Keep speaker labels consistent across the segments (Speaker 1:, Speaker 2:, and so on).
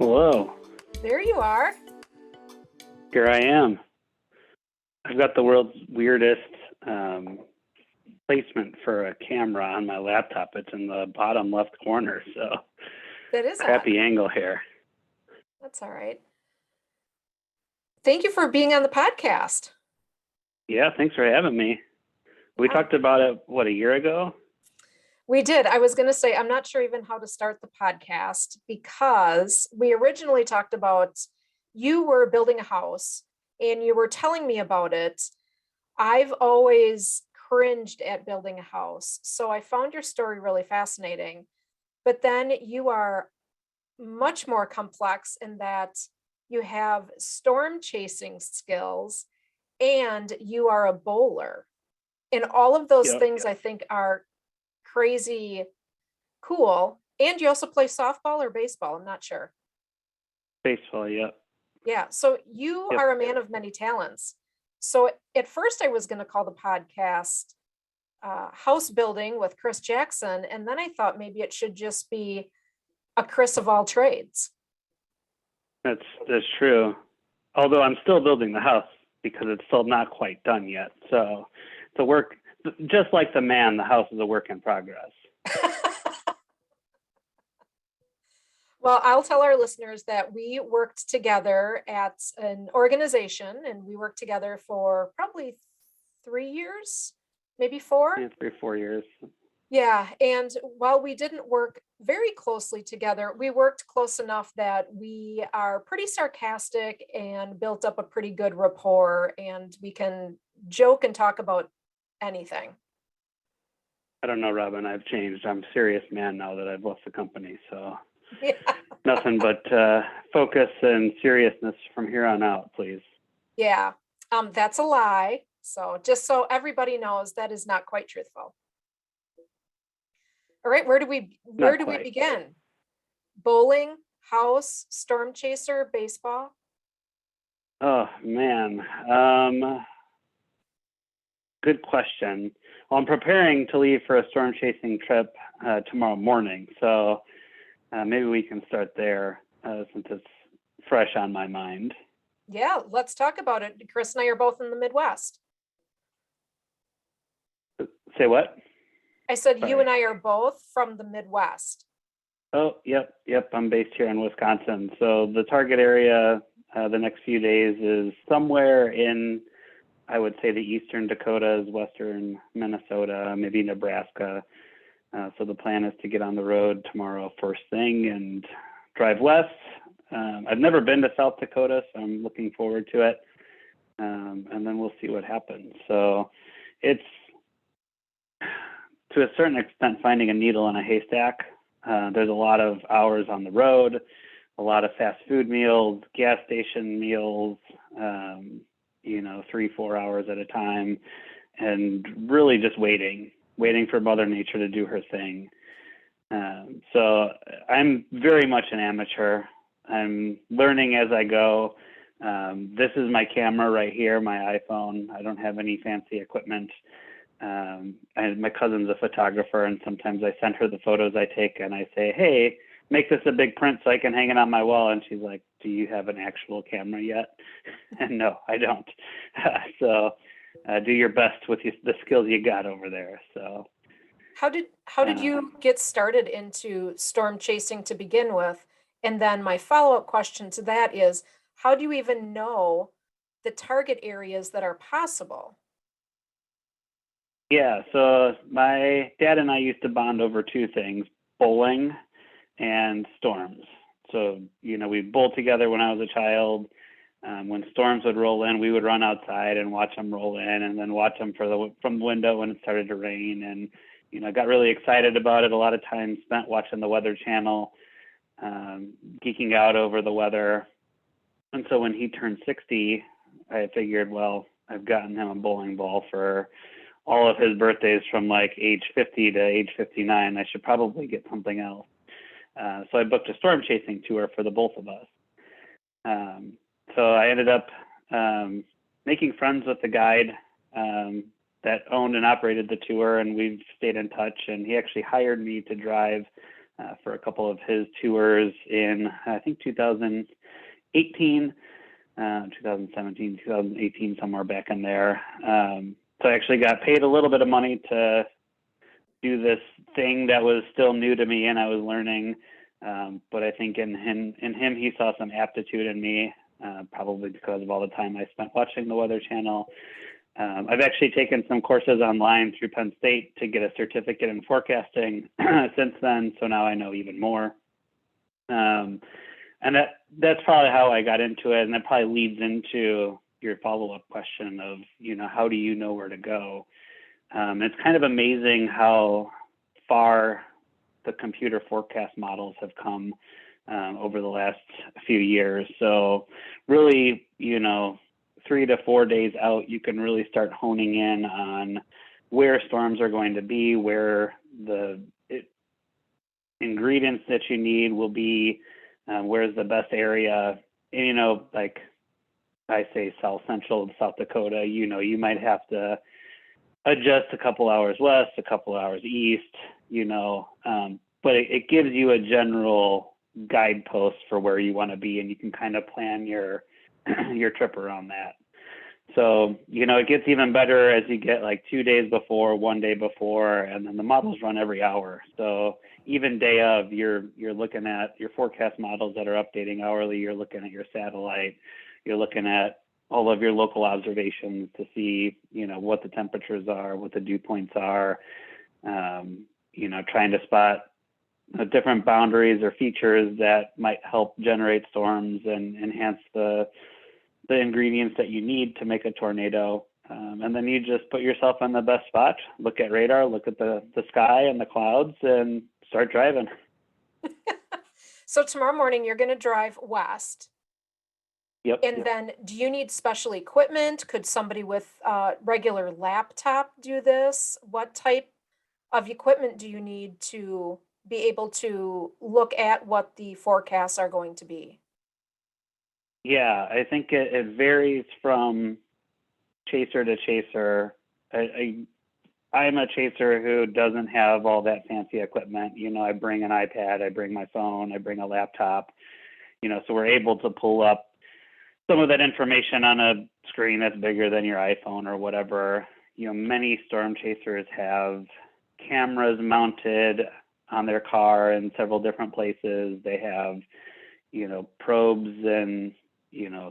Speaker 1: Hello,
Speaker 2: There you are.
Speaker 1: here I am. I've got the world's weirdest placement for a camera on my laptop. It's in the bottom left corner, so
Speaker 2: That is
Speaker 1: crappy angle here.
Speaker 2: That's all right. Thank you for being on the podcast.
Speaker 1: Yeah, thanks for having me. We talked about it, a year ago?
Speaker 2: We did. I was going to say, I'm not sure even how to start the podcast because we originally talked about you were building a house and you were telling me about it. I've always cringed at building a house. So I found your story really fascinating. But then you are much more complex in that you have storm chasing skills and you are a bowler. And all of those things I think are crazy cool. And you also play softball or baseball. I'm not sure.
Speaker 1: Baseball, yep.
Speaker 2: Yeah. So you are a man of many talents. So at first I was going to call the podcast House Building with Chris Jackson. And then I thought maybe it should just be a Chris of all trades.
Speaker 1: That's true. Although I'm still building the house because it's still not quite done yet. So the work, just like the man, the house is a work in progress.
Speaker 2: Well, I'll tell our listeners that we worked together at an organization and we worked together for probably 3 years, maybe 4.
Speaker 1: Yeah, 3 or 4 years.
Speaker 2: Yeah. And while we didn't work very closely together, we worked close enough that we are pretty sarcastic and built up a pretty good rapport, and we can joke and talk about anything.
Speaker 1: I don't know, Robyn. I've changed. I'm a serious man now that I've left the company. So
Speaker 2: Yeah.
Speaker 1: nothing but focus and seriousness from here on out, please.
Speaker 2: Yeah. That's a lie. So just so everybody knows, that is not quite truthful. All right, where do we begin? Bowling, house, storm chaser, baseball?
Speaker 1: Oh man. Good question. Well, I'm preparing to leave for a storm chasing trip tomorrow morning. So maybe we can start there since it's fresh on my mind.
Speaker 2: Yeah, let's talk about it. Chris and I are both in the Midwest.
Speaker 1: Say what?
Speaker 2: I said, Sorry. You and I are both from the Midwest.
Speaker 1: Oh, yep. I'm based here in Wisconsin. So the target area the next few days is somewhere in, I would say, the eastern Dakotas, western Minnesota, maybe Nebraska. So the plan is to get on the road tomorrow first thing and drive west. I've never been to South Dakota, so I'm looking forward to it. And then we'll see what happens. So it's, to a certain extent, finding a needle in a haystack. There's a lot of hours on the road, a lot of fast food meals, gas station meals, 3-4 hours at a time, and really just waiting for Mother Nature to do her thing. So I'm very much an amateur. I'm learning as I go. This is my camera right here, my iPhone. I don't have any fancy equipment. My cousin's a photographer, and sometimes I send her the photos I take and I say, hey, make this a big print so I can hang it on my wall. And she's like, do you have an actual camera yet? And no, I don't. So do your best with the skills you got over there. So
Speaker 2: how did you get started into storm chasing to begin with? And then my follow-up question to that is, how do you even know the target areas that are possible?
Speaker 1: Yeah, so my dad and I used to bond over 2 things, bowling and storms. So, we'd bowl together when I was a child. When storms would roll in, we would run outside and watch them roll in, and then watch them from the window when it started to rain. And, I got really excited about it. A lot of time spent watching the Weather Channel, geeking out over the weather. And so when he turned 60, I figured, well, I've gotten him a bowling ball for all of his birthdays from like age 50 to age 59. I should probably get something else. So I booked a storm chasing tour for the both of us. So I ended up making friends with the guide that owned and operated the tour, and we've stayed in touch. And he actually hired me to drive for a couple of his tours in, I think, 2018, 2017, 2018, somewhere back in there. So I actually got paid a little bit of money to do this thing that was still new to me and I was learning. But I think in him, he saw some aptitude in me, probably because of all the time I spent watching the Weather Channel. I've actually taken some courses online through Penn State to get a certificate in forecasting since then. So now I know even more. And that's probably how I got into it. And that probably leads into your follow-up question of, how do you know where to go? It's kind of amazing how far the computer forecast models have come over the last few years. So really, 3 to 4 days out, you can really start honing in on where storms are going to be, where the ingredients that you need will be, where's the best area. And, like I say, South Central South Dakota, you might have to adjust a couple hours west, a couple hours east, but it gives you a general guidepost for where you want to be, and you can kind of plan your trip around that. So, it gets even better as you get like 2 days before, 1 day before, and then the models run every hour. So even day of, you're looking at your forecast models that are updating hourly. You're looking at your satellite. You're looking at all of your local observations to see, what the temperatures are, what the dew points are, trying to spot different boundaries or features that might help generate storms and enhance the ingredients that you need to make a tornado. And then you just put yourself in the best spot, look at radar, look at the sky and the clouds, and start driving.
Speaker 2: So tomorrow morning, you're going to drive west.
Speaker 1: Yep.
Speaker 2: And then do you need special equipment? Could somebody with a regular laptop do this? What type of equipment do you need to be able to look at what the forecasts are going to be?
Speaker 1: Yeah, I think it varies from chaser to chaser. I'm a chaser who doesn't have all that fancy equipment. I bring an iPad, I bring my phone, I bring a laptop, so we're able to pull up some of that information on a screen that's bigger than your iPhone or whatever. Many storm chasers have cameras mounted on their car in several different places. They have, probes and,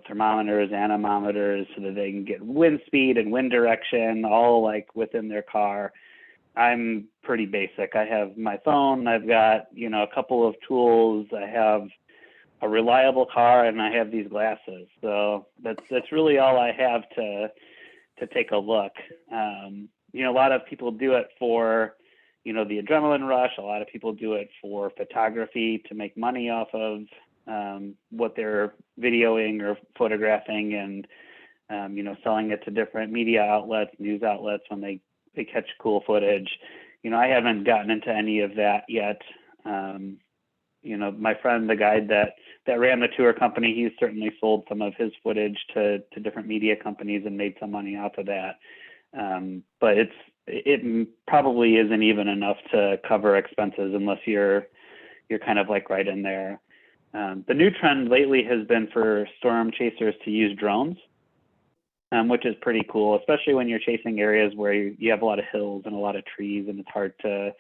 Speaker 1: thermometers, anemometers, so that they can get wind speed and wind direction all like within their car. I'm pretty basic. I have my phone. I've got, a couple of tools. I have a reliable car, and I have these glasses. So that's really all I have to take a look. A lot of people do it for, the adrenaline rush. A lot of people do it for photography to make money off of what they're videoing or photographing, and selling it to different media outlets, news outlets when they catch cool footage. I haven't gotten into any of that yet. My friend, the guide that ran the tour company, he's certainly sold some of his footage to different media companies and made some money off of that. But it probably isn't even enough to cover expenses unless you're kind of like right in there. The new trend lately has been for storm chasers to use drones, which is pretty cool, especially when you're chasing areas where you have a lot of hills and a lot of trees, and it's hard to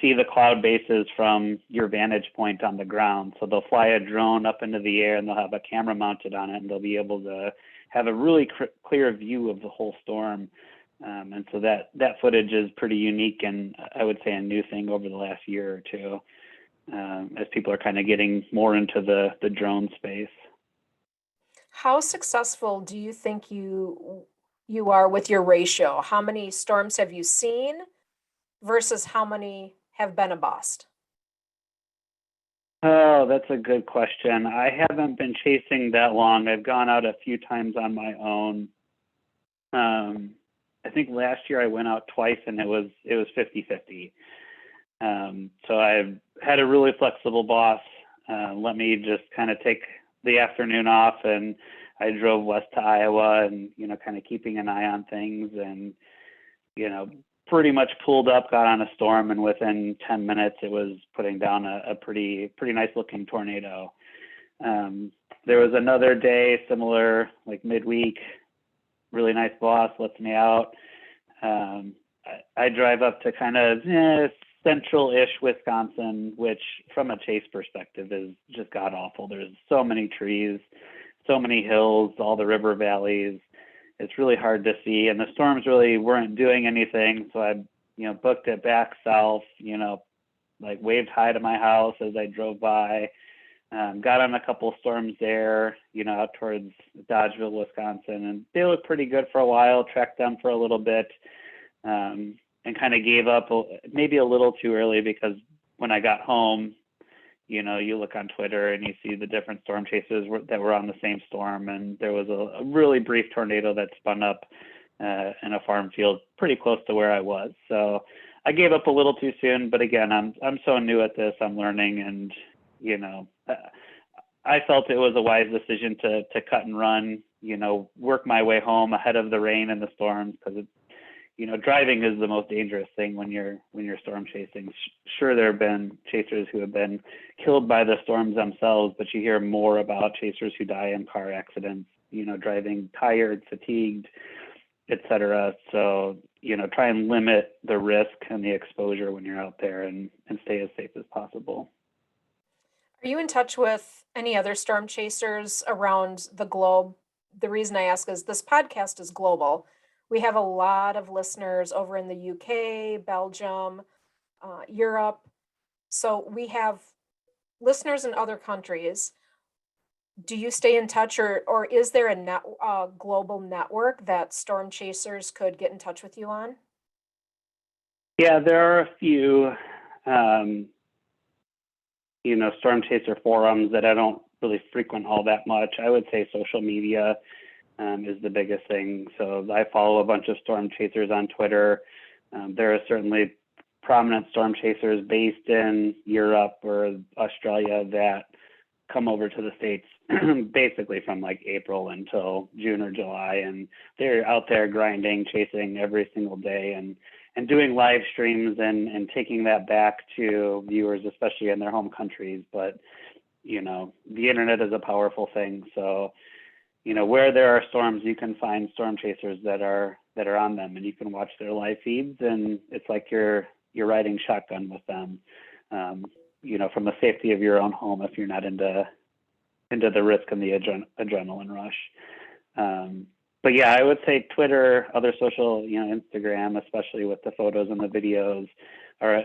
Speaker 1: see the cloud bases from your vantage point on the ground. So they'll fly a drone up into the air, and they'll have a camera mounted on it, and they'll be able to have a really clear view of the whole storm. And so that footage is pretty unique, and I would say a new thing over the last year or two, as people are kind of getting more into the drone space.
Speaker 2: How successful do you think you are with your ratio? How many storms have you seen versus how many have been a bust?
Speaker 1: Oh, that's a good question. I haven't been chasing that long. I've gone out a few times on my own. I think last year I went out twice, and it was 50-50. So I've had a really flexible boss. Let me just kind of take the afternoon off, and I drove west to Iowa, and kind of keeping an eye on things, and pretty much pulled up, got on a storm, and within 10 minutes it was putting down a pretty nice looking tornado. There was another day similar, like midweek, really nice boss lets me out. I drive up to kind of central-ish Wisconsin, which from a chase perspective is just god awful. There's so many trees, so many hills, all the river valleys. It's really hard to see, and the storms really weren't doing anything. So I, booked it back south, like waved hi to my house as I drove by. Got on a couple storms there, out towards Dodgeville, Wisconsin, and they looked pretty good for a while, tracked them for a little bit, and kind of gave up maybe a little too early, because when I got home, you look on Twitter and you see the different storm chasers that were on the same storm, and there was a really brief tornado that spun up in a farm field pretty close to where I was. So I gave up a little too soon, but again, I'm so new at this, I'm learning, and I felt it was a wise decision to cut and run, work my way home ahead of the rain and the storms, because driving is the most dangerous thing when you're storm chasing. Sure, there have been chasers who have been killed by the storms themselves, but you hear more about chasers who die in car accidents, driving tired, fatigued, etc. So, try and limit the risk and the exposure when you're out there, and stay as safe as possible.
Speaker 2: Are you in touch with any other storm chasers around the globe? The reason I ask is this podcast is global. We have a lot of listeners over in the UK, Belgium, Europe. So we have listeners in other countries. Do you stay in touch, or is there a global network that storm chasers could get in touch with you on?
Speaker 1: Yeah, there are a few, storm chaser forums that I don't really frequent all that much. I would say social media is the biggest thing. So I follow a bunch of storm chasers on Twitter. There are certainly prominent storm chasers based in Europe or Australia that come over to the States basically from like April until June or July. And they're out there grinding, chasing every single day, and doing live streams and taking that back to viewers, especially in their home countries. But, the internet is a powerful thing. So, where there are storms, you can find storm chasers that are on them, and you can watch their live feeds, and it's like you're riding shotgun with them, from the safety of your own home, if you're not into the risk and the adrenaline rush. But yeah, I would say Twitter, other social, Instagram, especially with the photos and the videos, are a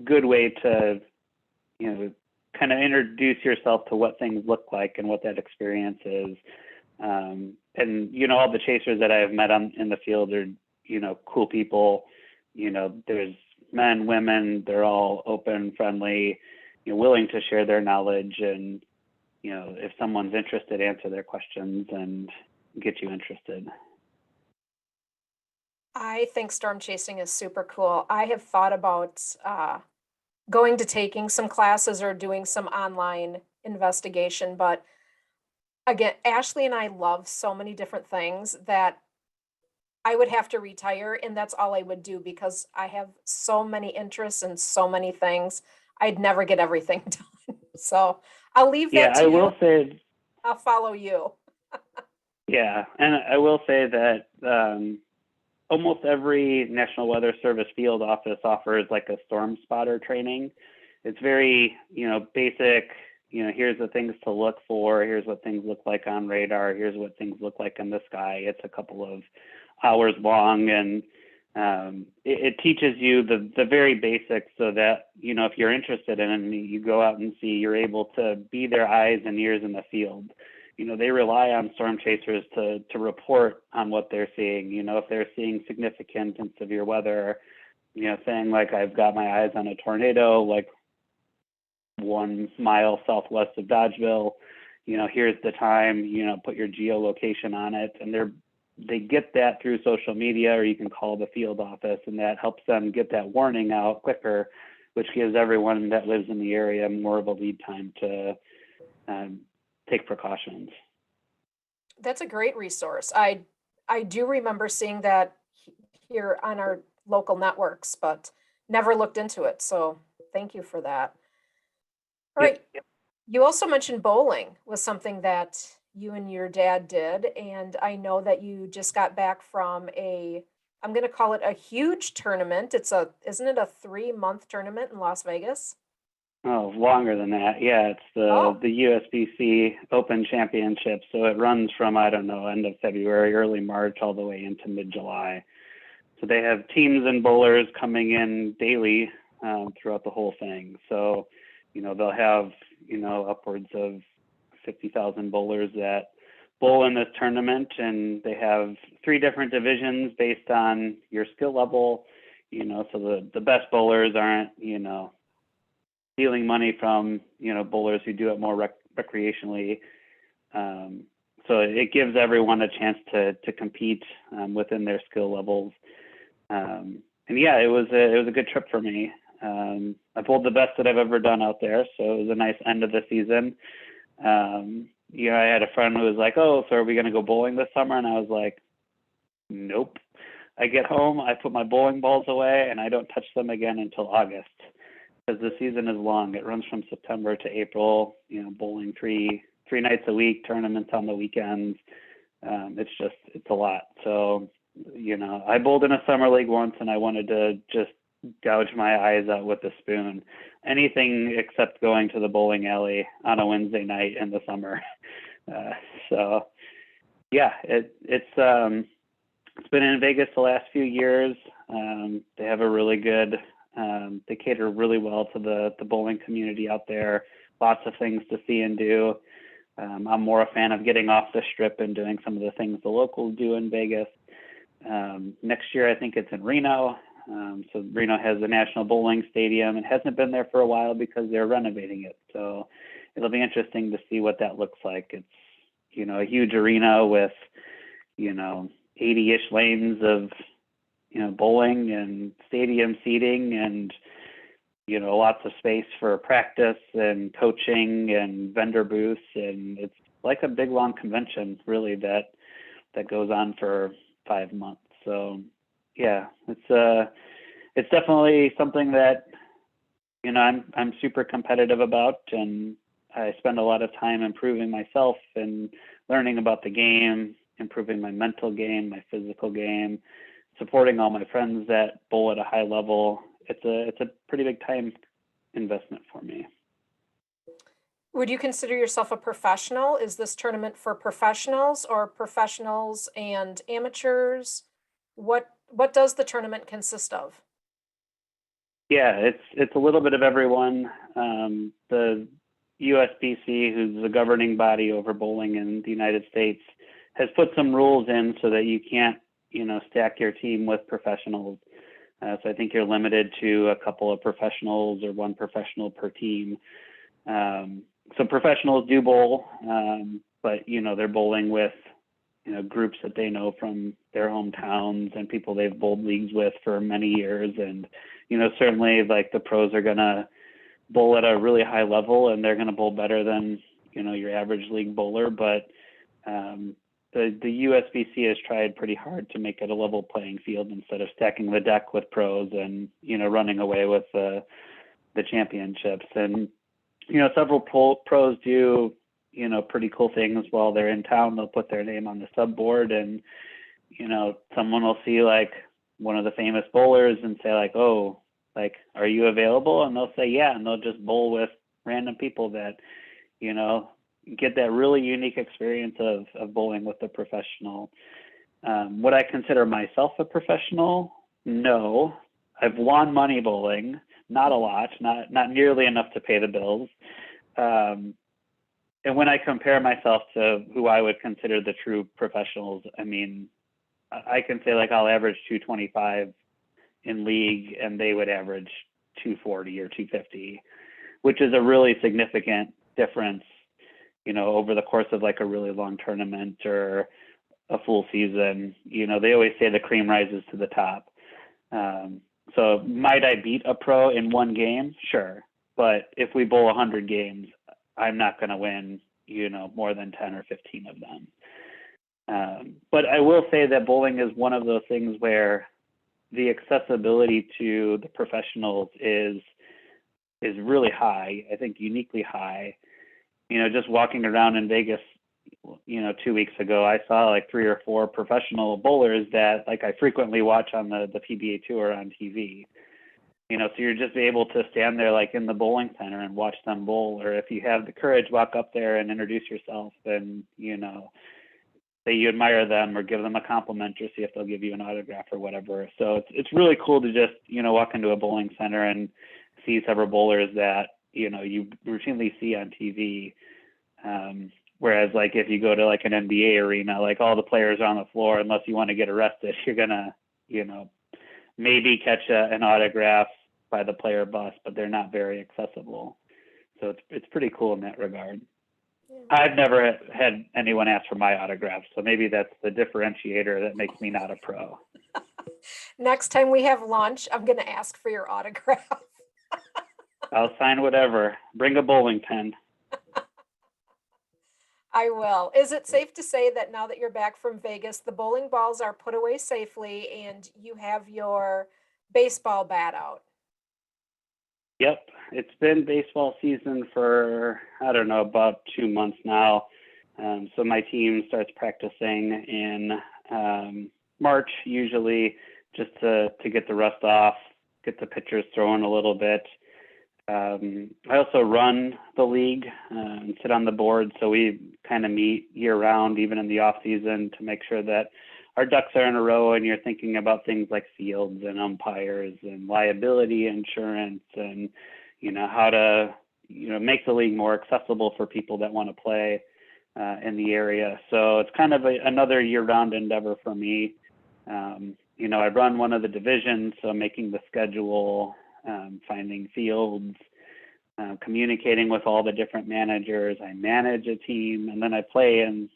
Speaker 1: good way to, kind of introduce yourself to what things look like and what that experience is. And, all the chasers that I have met in the field are, cool people. There's men, women, they're all open, friendly, willing to share their knowledge, and, if someone's interested, answer their questions and get you interested.
Speaker 2: I think storm chasing is super cool. I have thought about going to taking some classes or doing some online investigation, but again, Ashley and I love so many different things that I would have to retire, and that's all I would do, because I have so many interests and so many things. I'd never get everything done. So I'll leave that to
Speaker 1: I
Speaker 2: you.
Speaker 1: will say,
Speaker 2: I'll follow you.
Speaker 1: yeah, and I will say that almost every National Weather Service field office offers like a storm spotter training. It's very, basic. Here's the things to look for. Here's what things look like on radar. Here's what things look like in the sky. It's a couple of hours long, and it teaches you the very basics, so that, if you're interested in it and you go out and see, you're able to be their eyes and ears in the field. They rely on storm chasers to report on what they're seeing. If they're seeing significant and severe weather, saying like, I've got my eyes on a tornado, like 1 mile southwest of Dodgeville, here's the time, put your geolocation on it. And they get that through social media, or you can call the field office, and that helps them get that warning out quicker, which gives everyone that lives in the area more of a lead time to take precautions.
Speaker 2: That's a great resource. I do remember seeing that here on our local networks, but never looked into it. So thank you for that. All right.
Speaker 1: Yep.
Speaker 2: You also mentioned bowling was something that you and your dad did. And I know that you just got back from I'm going to call it a huge tournament. Isn't it a 3-month tournament in Las Vegas?
Speaker 1: Oh, longer than that. Yeah, it's the USBC Open Championships. So it runs from, I don't know, end of February, early March, all the way into mid-July. So they have teams and bowlers coming in daily throughout the whole thing. So, they'll have, upwards of 50,000 bowlers that bowl in this tournament, and they have 3 different divisions based on your skill level. So the best bowlers aren't, stealing money from, bowlers who do it more recreationally. So it gives everyone a chance to compete within their skill levels. And yeah, it was a good trip for me. I bowled the best that I've ever done out there, so it was a nice end of the season. I had a friend who was like, "Oh, so are we going to go bowling this summer?" And I was like, "Nope." I get home, I put my bowling balls away, and I don't touch them again until August, because the season is long. It runs from September to April. Bowling three nights a week, tournaments on the weekends. It's a lot. So, I bowled in a summer league once, and I wanted to just gouge my eyes out with a spoon. Anything except going to the bowling alley on a Wednesday night in the summer. So yeah, it's been in Vegas the last few years. They have a really good, they cater really well to the bowling community out there. Lots of things to see and do. I'm more a fan of getting off the strip and doing some of the things the locals do in Vegas. Next year, I think it's in Reno. So Reno has the National Bowling Stadium. It hasn't been there for a while because they're renovating it. So it'll be interesting to see what that looks like. It's, a huge arena with, 80-ish lanes of, bowling and stadium seating and, lots of space for practice and coaching and vendor booths. And it's like a big, long convention, really, that goes on for 5 months. So yeah, it's definitely something that, I'm super competitive about, and I spend a lot of time improving myself and learning about the game, improving my mental game, my physical game, supporting all my friends that bowl at a high level. It's a pretty big time investment for me.
Speaker 2: Would you consider yourself a professional? Is this tournament for professionals or professionals and amateurs? What does the tournament consist of?
Speaker 1: Yeah, it's a little bit of everyone. The USBC, who's the governing body over bowling in the United States, has put some rules in so that you can't, stack your team with professionals. So I think you're limited to a couple of professionals or one professional per team. So professionals do bowl, but, they're bowling with, groups that they know from their hometowns and people they've bowled leagues with for many years. And, certainly like the pros are going to bowl at a really high level, and they're going to bowl better than, your average league bowler. But the USBC has tried pretty hard to make it a level playing field instead of stacking the deck with pros and, running away with the championships. And, several pros do, pretty cool things while they're in town. They'll put their name on the sub board, and, someone will see like one of the famous bowlers and say like, "Oh, like, are you available?" And they'll say, "Yeah." And they'll just bowl with random people that, get that really unique experience of bowling with a professional. Would I consider myself a professional? No. I've won money bowling, not a lot, not nearly enough to pay the bills. And when I compare myself to who I would consider the true professionals, I mean, I can say like I'll average 225 in league, and they would average 240 or 250, which is a really significant difference, over the course of like a really long tournament or a full season. They always say the cream rises to the top. So might I beat a pro in one game? Sure. But if we bowl 100 games, I'm not going to win, more than 10 or 15 of them. But I will say that bowling is one of those things where, the accessibility to the professionals is really high. I think uniquely high. Just walking around in Vegas, 2 weeks ago, I saw like 3 or 4 professional bowlers that like I frequently watch on the PBA tour on TV. So you're just able to stand there like in the bowling center and watch them bowl, or if you have the courage, walk up there and introduce yourself and, say you admire them or give them a compliment or see if they'll give you an autograph or whatever. So it's really cool to just, walk into a bowling center and see several bowlers that, you routinely see on TV. Whereas like if you go to like an NBA arena, like all the players are on the floor, unless you want to get arrested, you're going to, maybe catch an autograph by the player bus, but they're not very accessible. So it's pretty cool in that regard. Yeah. I've never had anyone ask for my autograph, so maybe that's the differentiator that makes me not a pro.
Speaker 2: Next time we have lunch, I'm going to ask for your autograph.
Speaker 1: I'll sign whatever. Bring a bowling pin.
Speaker 2: I will. Is it safe to say that now that you're back from Vegas, the bowling balls are put away safely and you have your baseball bat out?
Speaker 1: Yep. It's been baseball season for, I don't know, about 2 months now. So my team starts practicing in March, usually, just to get the rust off, get the pitchers throwing a little bit. I also run the league and sit on the board, so we kind of meet year round, even in the off season, to make sure that our ducks are in a row and you're thinking about things like fields and umpires and liability insurance and, how to, make the league more accessible for people that want to play in the area. So it's kind of another year round endeavor for me. I run one of the divisions, so making the schedule, finding fields, communicating with all the different managers. I manage a team, and then I play in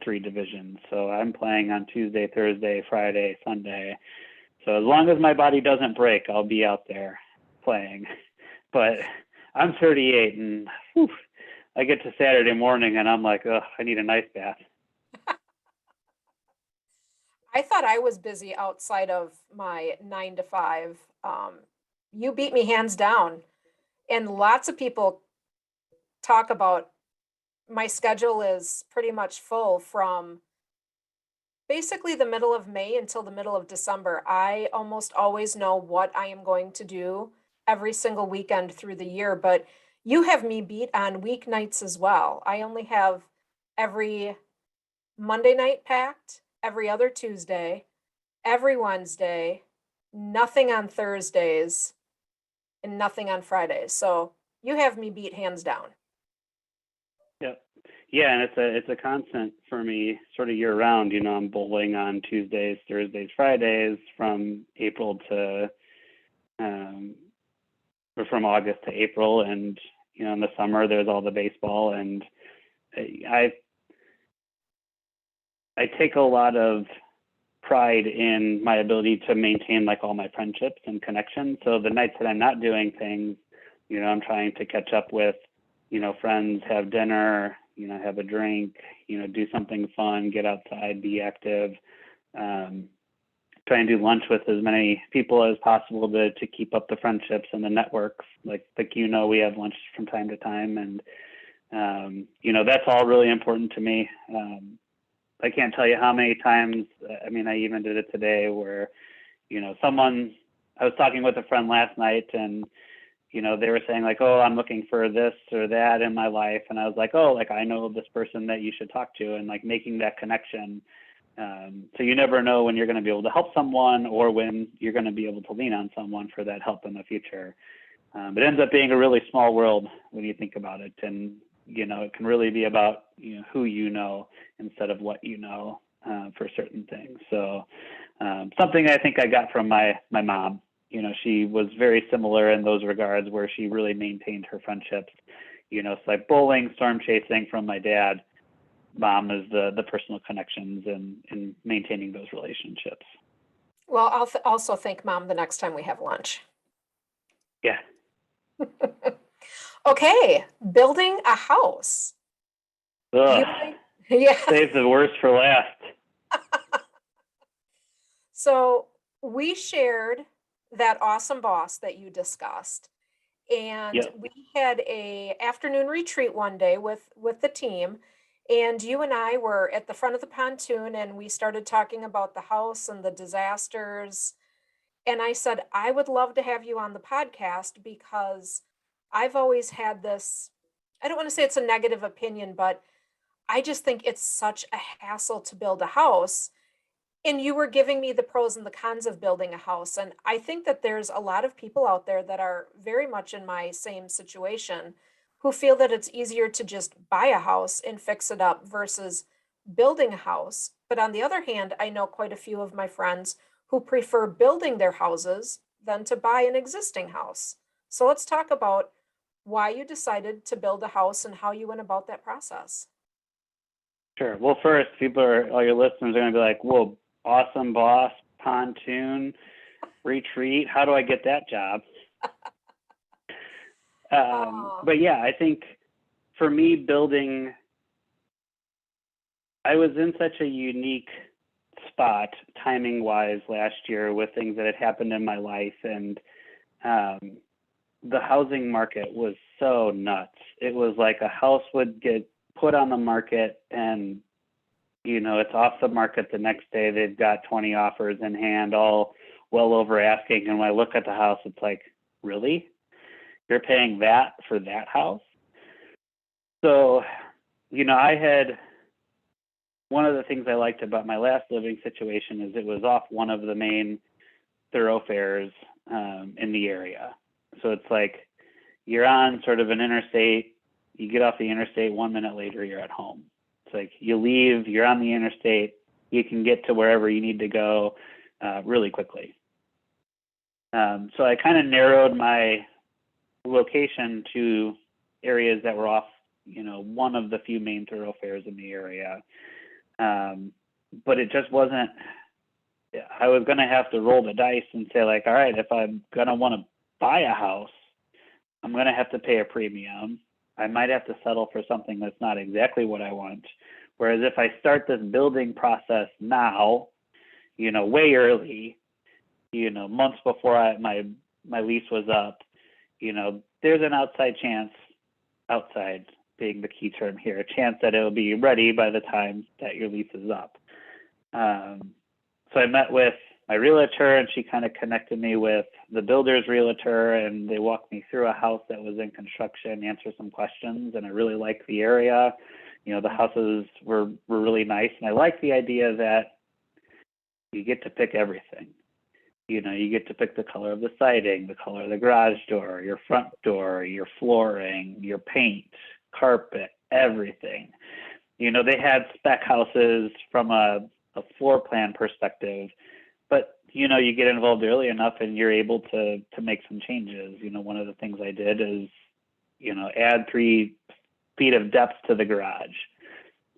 Speaker 1: 3 divisions. So I'm playing on Tuesday, Thursday, Friday, Sunday. So as long as my body doesn't break, I'll be out there playing. But I'm 38, and I get to Saturday morning, and I'm like, oh, I need an ice bath.
Speaker 2: I thought I was busy outside of my 9 to 5. You beat me hands down. And lots of people talk about my schedule is pretty much full from basically the middle of May until the middle of December. I almost always know what I am going to do every single weekend through the year, but you have me beat on weeknights as well. I only have every Monday night packed, every other Tuesday, every Wednesday, nothing on Thursdays, and nothing on Fridays. So you have me beat hands down.
Speaker 1: Yeah, and it's a constant for me sort of year round. I'm bowling on Tuesdays, Thursdays, Fridays from April to or from August to April, and in the summer there's all the baseball, and I take a lot of pride in my ability to maintain like all my friendships and connections. So the nights that I'm not doing things, I'm trying to catch up with, friends, have dinner, have a drink, do something fun, get outside, be active, try and do lunch with as many people as possible to keep up the friendships and the networks. Like we have lunch from time to time, and that's all really important to me. I can't tell you how many times, I even did it today where, I was talking with a friend last night, and, they were saying like, oh, I'm looking for this or that in my life. And I was like, oh, like I know this person that you should talk to, and like making that connection. So you never know when you're going to be able to help someone or when you're going to be able to lean on someone for that help in the future. It ends up being a really small world when you think about it. And, it can really be about, who instead of what for certain things. So something I think I got from my mom. She was very similar in those regards, where she really maintained her friendships. It's like bowling, storm chasing from my dad. Mom is the personal connections and maintaining those relationships.
Speaker 2: Well, I'll also thank Mom the next time we have lunch.
Speaker 1: Yeah.
Speaker 2: Okay, building a house. Yeah.
Speaker 1: Save the worst for last.
Speaker 2: So we shared that awesome boss that you discussed. And
Speaker 1: Yep.
Speaker 2: we had a afternoon retreat one day with the team. And you and I were at the front of the pontoon and we started talking about the house and the disasters. And I said, I would love to have you on the podcast because I've always had this, I don't want to say it's a negative opinion, but I just think it's such a hassle to build a house. And you were giving me the pros and the cons of building a house. And I think that there's a lot of people out there that are very much in my same situation who feel that it's easier to just buy a house and fix it up versus building a house. But on the other hand, I know quite a few of my friends who prefer building their houses than to buy an existing house. So let's talk about why you decided to build a house and how you went about that process.
Speaker 1: Sure. Well, first, all your listeners are going to be like, whoa, awesome boss, pontoon, retreat. How do I get that job?
Speaker 2: Oh,
Speaker 1: But yeah, I think for me, I was in such a unique spot timing wise last year with things that had happened in my life. And the housing market was so nuts. It was like a house would get put on the market and it's off the market the next day. They've got 20 offers in hand, all well over asking. And when I look at the house, it's like, really? You're paying that for that house? So, one of the things I liked about my last living situation is it was off one of the main thoroughfares in the area. So it's like you're on sort of an interstate, you get off the interstate, 1 minute later, you're at home. It's like you leave, you're on the interstate, you can get to wherever you need to go really quickly. So I kind of narrowed my location to areas that were off, one of the few main thoroughfares in the area. But it just wasn't, I was going to have to roll the dice and say like, all right, if I'm going to want to buy a house, I'm going to have to pay a premium. I might have to settle for something that's not exactly what I want. Whereas if I start this building process now, way early, months before my lease was up, there's an outside being the key term here, a chance that it'll be ready by the time that your lease is up. So I met with my realtor and she kind of connected me with the builder's realtor and they walked me through a house that was in construction, answered some questions, and I really liked the area. The houses were really nice. And I like the idea that you get to pick everything. You get to pick the color of the siding, the color of the garage door, your front door, your flooring, your paint, carpet, everything. They had spec houses from a floor plan perspective, but you get involved early enough and you're able to make some changes. One of the things I did is add 3 feet of depth to the garage,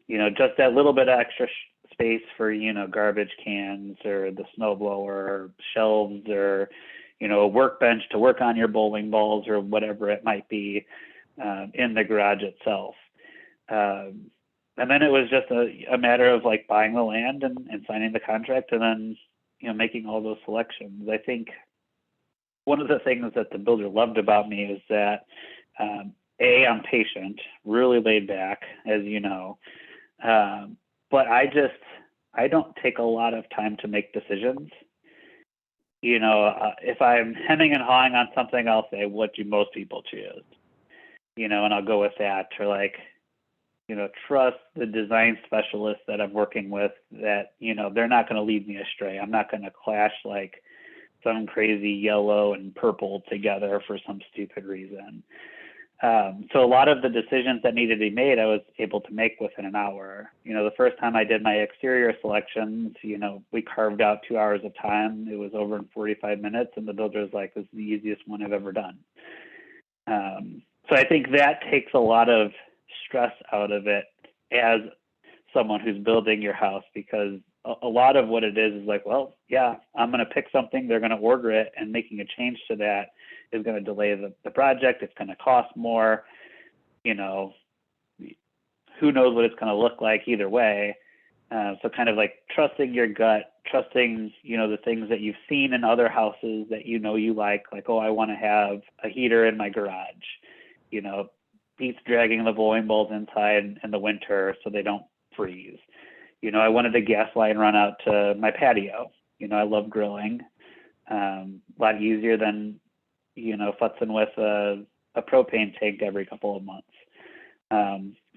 Speaker 1: just that little bit of extra space for garbage cans or the snow blower, shelves, or a workbench to work on your bowling balls or whatever it might be in the garage itself. And then it was just a matter of like buying the land and signing the contract and then making all those selections. I think one of the things that the builder loved about me is that I'm patient, really laid back, as you know, but I don't take a lot of time to make decisions. If I'm hemming and hawing on something, I'll say, what do most people choose? And I'll go with that, or like, trust the design specialist that I'm working with that, they're not going to lead me astray. I'm not going to clash like some crazy yellow and purple together for some stupid reason. So a lot of the decisions that needed to be made, I was able to make within an hour. The first time I did my exterior selections, we carved out 2 hours of time. It was over in 45 minutes, and the builder was like, this is the easiest one I've ever done. So I think that takes a lot of stress out of it as someone who's building your house, because a lot of what it is like, well, yeah, I'm going to pick something, they're going to order it, and making a change to that is going to delay the project. It's going to cost more. Who knows what it's going to look like either way. So kind of like trusting your gut, trusting, the things that you've seen in other houses that you like, oh, I want to have a heater in my garage, beats dragging the bowling balls inside in the winter so they don't freeze. I wanted a gas line run out to my patio. I love grilling. A lot easier than, futzing with a propane tank every couple of months.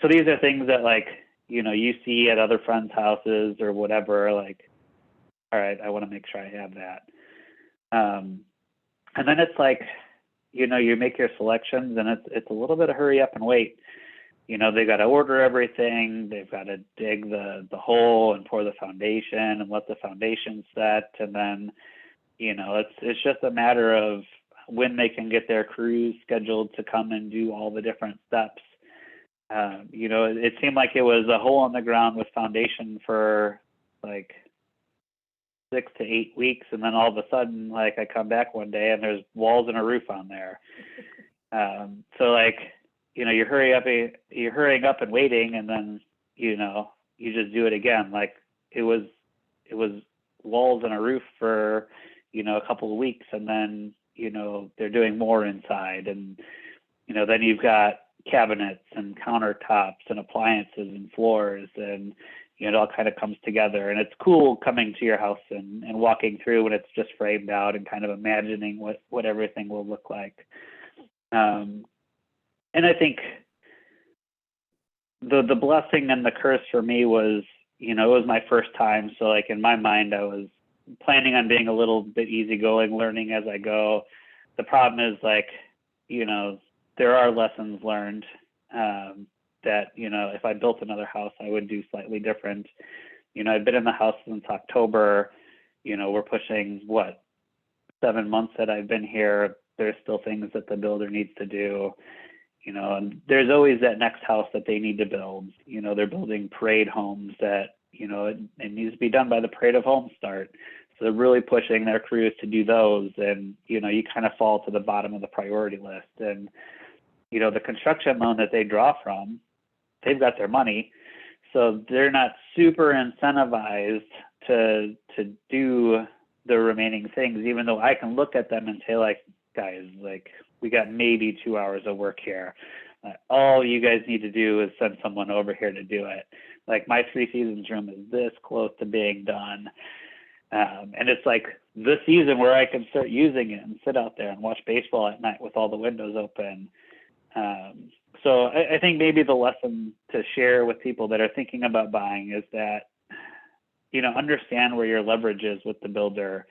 Speaker 1: So these are things that you see at other friends' houses or whatever, all right, I want to make sure I have that. And then it's you make your selections and it's a little bit of hurry up and wait. They've got to order everything. They've got to dig the hole and pour the foundation and let the foundation set. And then, it's just a matter of when they can get their crews scheduled to come and do all the different steps. It seemed like it was a hole in the ground with foundation for 6 to 8 weeks. And then all of a sudden, I come back one day and there's walls and a roof on there. So you're hurrying up and waiting, and then, you just do it again. It was walls and a roof for, a couple of weeks, and then, they're doing more inside, and, then you've got cabinets and countertops and appliances and floors, and, it all kind of comes together. And it's cool coming to your house and walking through when it's just framed out and kind of imagining what everything will look like. And I think the blessing and the curse for me was, it was my first time. So in my mind, I was planning on being a little bit easygoing, learning as I go. The problem is there are lessons learned that, if I built another house, I would do slightly different. I've been in the house since October. We're pushing 7 months that I've been here. There's still things that the builder needs to do. And there's always that next house that they need to build. They're building parade homes that, it needs to be done by the parade of homes start. So they're really pushing their crews to do those. And, you kind of fall to the bottom of the priority list. And, the construction loan that they draw from, they've got their money. So they're not super incentivized to do the remaining things, even though I can look at them and say, guys, we got maybe 2 hours of work here. All you guys need to do is send someone over here to do it. My 3 seasons room is this close to being done. And it's the season where I can start using it and sit out there and watch baseball at night with all the windows open. So I think maybe the lesson to share with people that are thinking about buying is that, understand where your leverage is with the builder.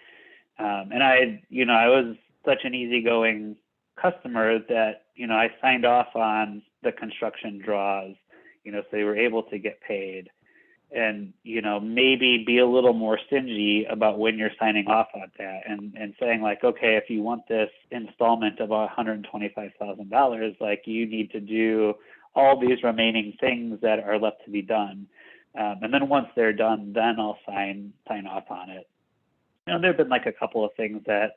Speaker 1: And I was such an easygoing customer that, I signed off on the construction draws, so they were able to get paid, and, maybe be a little more stingy about when you're signing off on that and saying okay, if you want this installment of $125,000, you need to do all these remaining things that are left to be done. And then once they're done, then I'll sign off on it. There've been a couple of things that,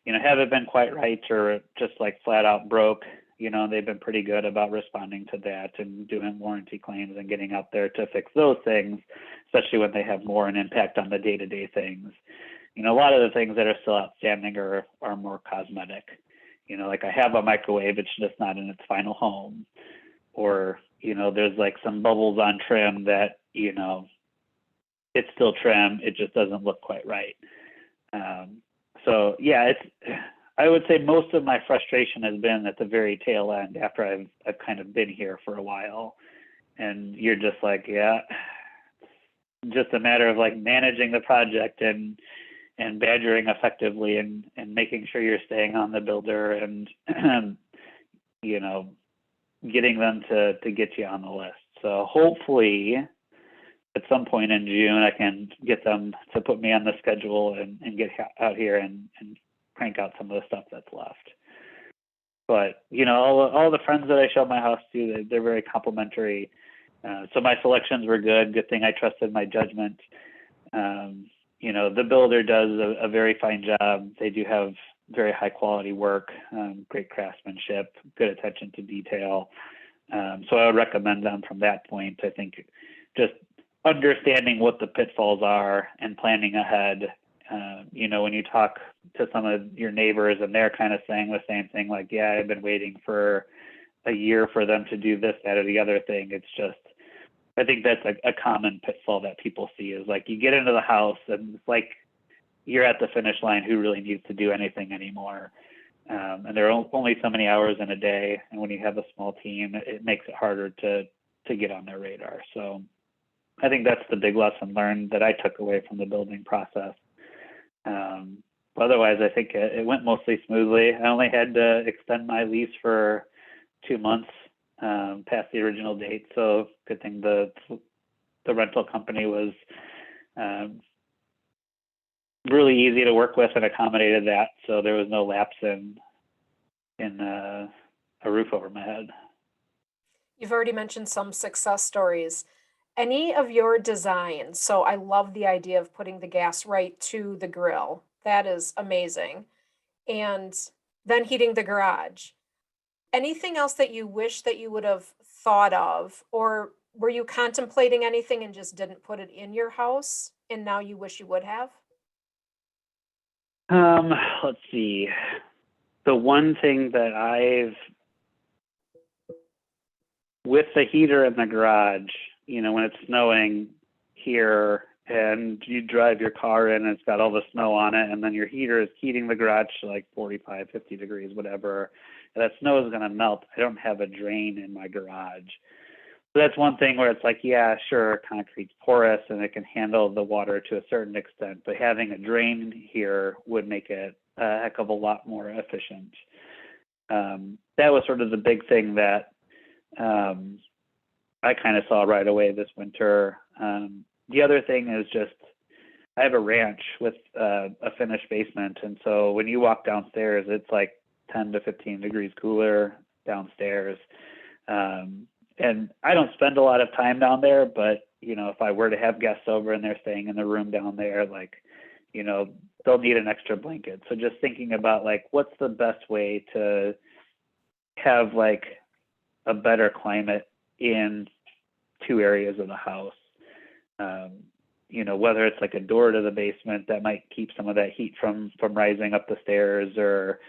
Speaker 1: haven't been quite right or just flat out broke. They've been pretty good about responding to that and doing warranty claims and getting out there to fix those things, especially when they have more an impact on the day-to-day things. A lot of the things that are still outstanding are more cosmetic. I have a microwave, it's just not in its final home. Or, there's some bubbles on trim that, it's still trim, it just doesn't look quite right. So yeah, I would say most of my frustration has been at the very tail end after I've kind of been here for a while, and you're just yeah, just a matter of managing the project and badgering effectively and making sure you're staying on the builder and getting them to get you on the list. So hopefully at some point in June I can get them to put me on the schedule and get out here and crank out some of the stuff that's left. But all the friends that I showed my house to, they're very complimentary. So my selections were good. Good thing I trusted my judgment. The builder does a very fine job. They do have very high quality work, great craftsmanship, good attention to detail. So I would recommend them from that point. I think just understanding what the pitfalls are and planning ahead. When you talk to some of your neighbors and they're kind of saying the same thing, like, yeah, I've been waiting for a year for them to do this, that, or the other thing. It's just, I think that's a common pitfall that people see is like, you get into the house and it's like, you're at the finish line, who really needs to do anything anymore? And there are only so many hours in a day. And when you have a small team, it makes it harder to get on their radar. So I think that's the big lesson learned that I took away from the building process. Otherwise, I think it went mostly smoothly. I only had to extend my lease for 2 months past the original date. So good thing the rental company was really easy to work with and accommodated that. So there was no lapse in a roof over my head.
Speaker 2: You've already mentioned some success stories. Any of your designs? So I love the idea of putting the gas right to the grill. That is amazing. And then heating the garage. Anything else that you wish that you would have thought of, or were you contemplating anything and just didn't put it in your house and now you wish you would have?
Speaker 1: Let's see. The one thing that with the heater in the garage, when it's snowing here and you drive your car in and it's got all the snow on it, and then your heater is heating the garage to like 45, 50 degrees, whatever, and that snow is going to melt. I don't have a drain in my garage. So that's one thing where it's like, yeah, sure, concrete's porous and it can handle the water to a certain extent, but having a drain here would make it a heck of a lot more efficient. That was sort of the big thing that I kind of saw right away this winter. The other thing is just, I have a ranch with a finished basement. And so when you walk downstairs, it's like 10 to 15 degrees cooler downstairs. And I don't spend a lot of time down there, but, if I were to have guests over and they're staying in the room down there, like, they'll need an extra blanket. So just thinking about like, what's the best way to have like a better climate in 2 areas of the house. Whether it's like a door to the basement that might keep some of that heat from rising up the stairs, or,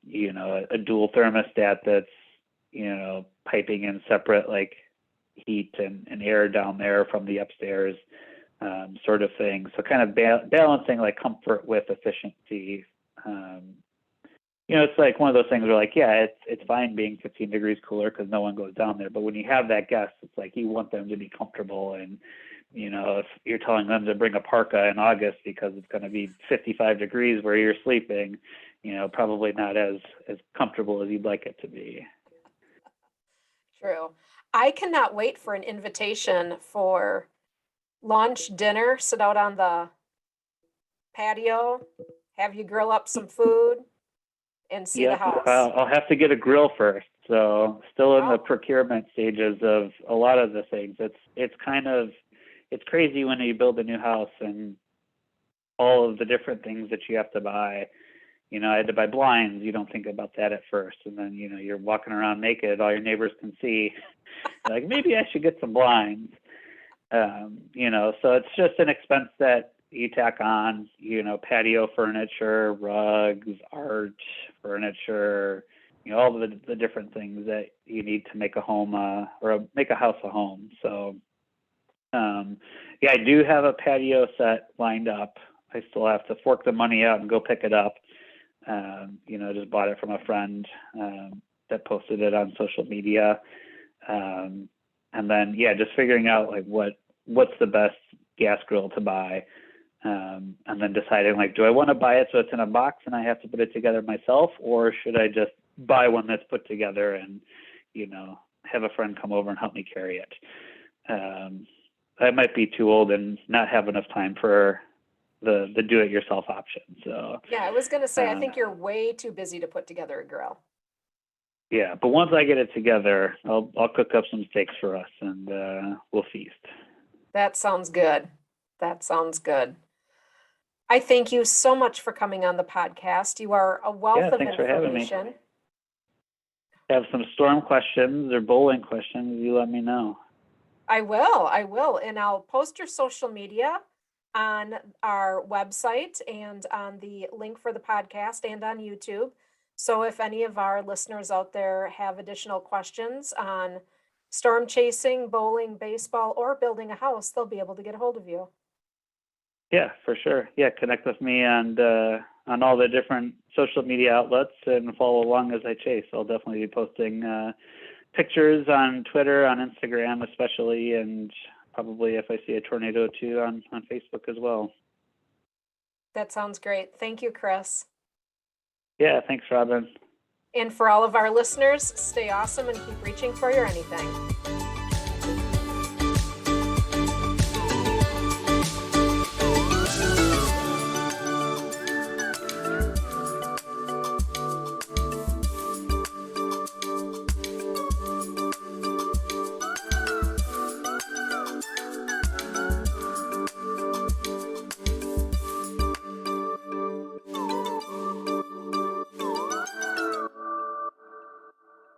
Speaker 1: a dual thermostat that's, piping in separate like heat and air down there from the upstairs, sort of thing. So kind of balancing like comfort with efficiency. It's like one of those things where like, yeah, it's fine being 15 degrees cooler because no one goes down there. But when you have that guest, it's like you want them to be comfortable. And, if you're telling them to bring a parka in August because it's going to be 55 degrees where you're sleeping, probably not as comfortable as you'd like it to be.
Speaker 2: True. I cannot wait for an invitation for lunch, dinner, sit out on the patio, have you grill up some food, and see the house.
Speaker 1: I'll have to get a grill first. So still in the procurement stages of a lot of the things. It's crazy when you build a new house and all of the different things that you have to buy. I had to buy blinds. You don't think about that at first. And then, you're walking around naked, all your neighbors can see. Like, maybe I should get some blinds. So it's just an expense that you tack on, patio furniture, rugs, art, furniture, all the different things that you need to make a home or make a house a home. So, I do have a patio set lined up. I still have to fork the money out and go pick it up. Just bought it from a friend that posted it on social media. And then, just figuring out like what's the best gas grill to buy. And then deciding like, do I want to buy it so it's in a box and I have to put it together myself, or should I just buy one that's put together and, have a friend come over and help me carry it? I might be too old and not have enough time for the do-it-yourself option. So
Speaker 2: yeah, I was going to say, I think you're way too busy to put together a grill.
Speaker 1: Yeah, but once I get it together, I'll cook up some steaks for us and we'll feast.
Speaker 2: That sounds good. That sounds good. I thank you so much for coming on the podcast. You are a wealth of
Speaker 1: thanks for having me.
Speaker 2: information.
Speaker 1: Have some storm questions or bowling questions, you let me know.
Speaker 2: I will. And I'll post your social media on our website and on the link for the podcast and on YouTube. So if any of our listeners out there have additional questions on storm chasing, bowling, baseball, or building a house, they'll be able to get a hold of you.
Speaker 1: Yeah, for sure. Yeah, connect with me on all the different social media outlets and follow along as I chase. I'll definitely be posting pictures on Twitter, on Instagram especially, and probably if I see a tornado too on Facebook as well.
Speaker 2: That sounds great. Thank you, Chris.
Speaker 1: Yeah, thanks, Robyn.
Speaker 2: And for all of our listeners, stay awesome and keep reaching for your anything.